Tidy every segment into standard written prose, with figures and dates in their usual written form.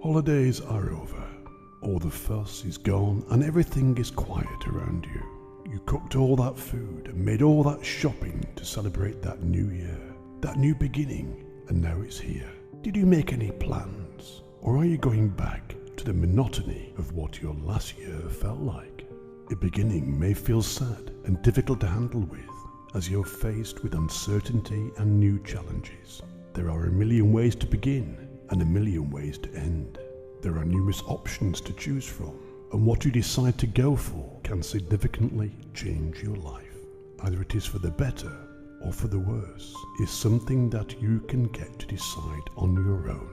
Holidays are over. All the fuss is gone and everything is quiet around you. You cooked all that food and made all that shopping to celebrate that new year, that new beginning, and now it's here. Did you make any plans? Or are you going back to the monotony of what your last year felt like? A beginning may feel sad and difficult to handle with as you're faced with uncertainty and new challenges. There are a million ways to begin and a million ways to end. There are numerous options to choose from, and what you decide to go for can significantly change your life. Either it is for the better or for the worse is something that you can get to decide on your own.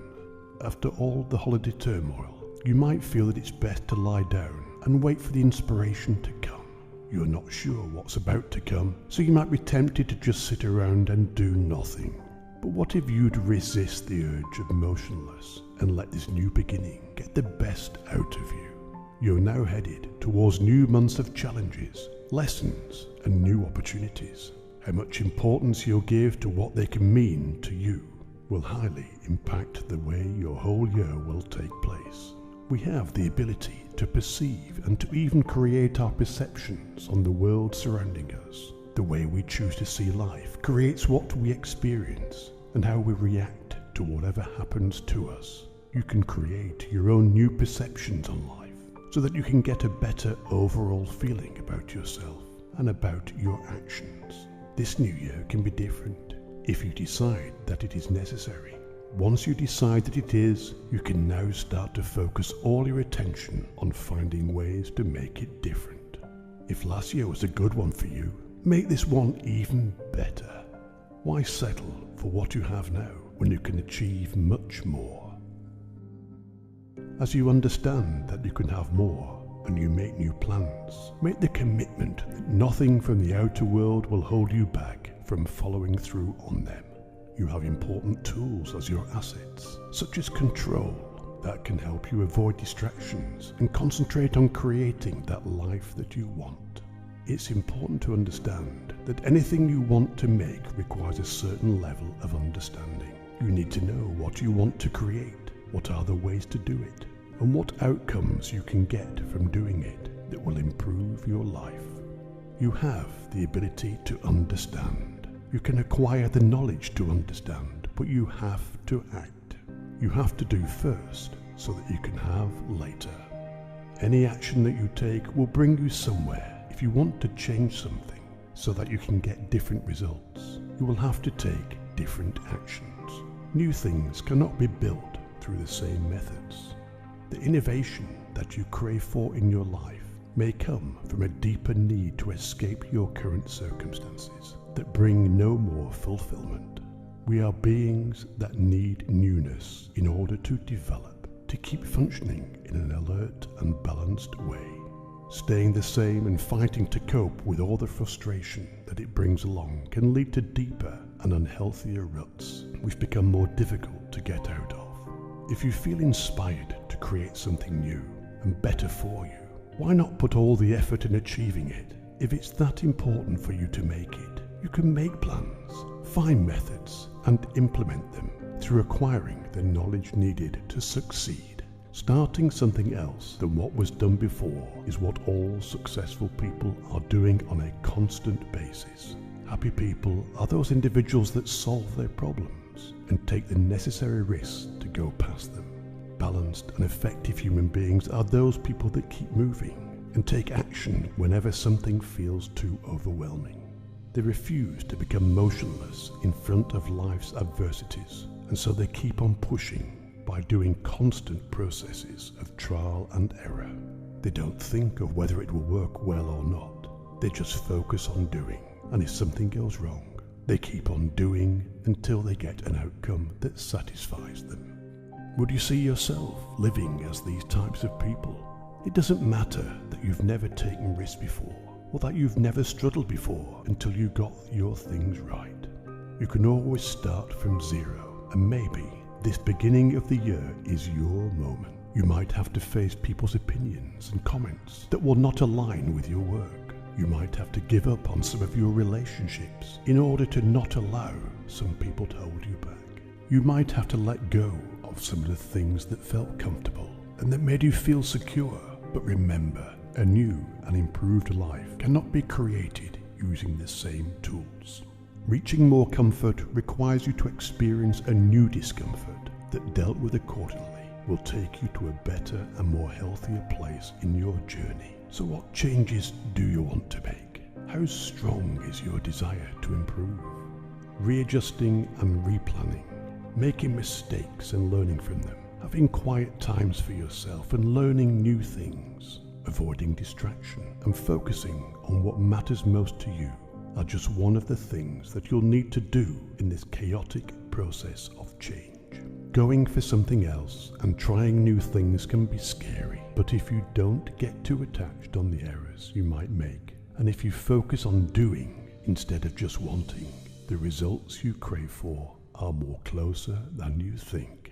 After all the holiday turmoil, you might feel that it's best to lie down and wait for the inspiration to come. You're not sure what's about to come, so you might be tempted to just sit around and do nothing. But what if you'd resist the urge of motionless and let this new beginning get the best out of you? You're now headed towards new months of challenges, lessons, and new opportunities. How much importance you'll give to what they can mean to you will highly impact the way your whole year will take place. We have the ability to perceive and to even create our perceptions on the world surrounding us. The way we choose to see life creates what we experience and how we react to whatever happens to us. You can create your own new perceptions on life so that you can get a better overall feeling about yourself and about your actions. This new year can be different if you decide that it is necessary. Once you decide that it is, you can now start to focus all your attention on finding ways to make it different. If last year was a good one for you, make this one even better. Why settle for what you have now when you can achieve much more? As you understand that you can have more and you make new plans, make the commitment that nothing from the outer world will hold you back from following through on them. You have important tools as your assets, such as control, that can help you avoid distractions and concentrate on creating that life that you want. It's important to understand that anything you want to make requires a certain level of understanding. You need to know what you want to create, what are the ways to do it, and what outcomes you can get from doing it that will improve your life. You have the ability to understand. You can acquire the knowledge to understand, but you have to act. You have to do first so that you can have later. Any action that you take will bring you somewhere. If you want to change something so that you can get different results, you will have to take different actions. New things cannot be built through the same methods. The innovation that you crave for in your life may come from a deeper need to escape your current circumstances that bring no more fulfillment. We are beings that need newness in order to develop, to keep functioning in an alert and balanced way. Staying the same and fighting to cope with all the frustration that it brings along can lead to deeper and unhealthier ruts which become more difficult to get out of. If you feel inspired to create something new and better for you, why not put all the effort in achieving it? If it's that important for you to make it, you can make plans, find methods, and implement them through acquiring the knowledge needed to succeed. Starting something else than what was done before is what all successful people are doing on a constant basis. Happy people are those individuals that solve their problems and take the necessary risks to go past them. Balanced and effective human beings are those people that keep moving and take action whenever something feels too overwhelming. They refuse to become motionless in front of life's adversities, and so they keep on pushing by doing constant processes of trial and error. They don't think of whether it will work well or not. They just focus on doing, and if something goes wrong, they keep on doing until they get an outcome that satisfies them. Would you see yourself living as these types of people? It doesn't matter that you've never taken risks before, or that you've never struggled before until you got your things right. You can always start from zero, and maybe this beginning of the year is your moment. You might have to face people's opinions and comments that will not align with your work. You might have to give up on some of your relationships in order to not allow some people to hold you back. You might have to let go of off some of the things that felt comfortable and that made you feel secure. But remember, a new and improved life cannot be created using the same tools. Reaching more comfort requires you to experience a new discomfort that, dealt with accordingly, will take you to a better and more healthier place in your journey. So what changes do you want to make? How strong is your desire to improve? Readjusting and replanning, making mistakes and learning from them, having quiet times for yourself and learning new things, avoiding distraction and focusing on what matters most to you are just one of the things that you'll need to do in this chaotic process of change. Going for something else and trying new things can be scary, but if you don't get too attached on the errors you might make, and if you focus on doing instead of just wanting, the results you crave for are more closer than you think.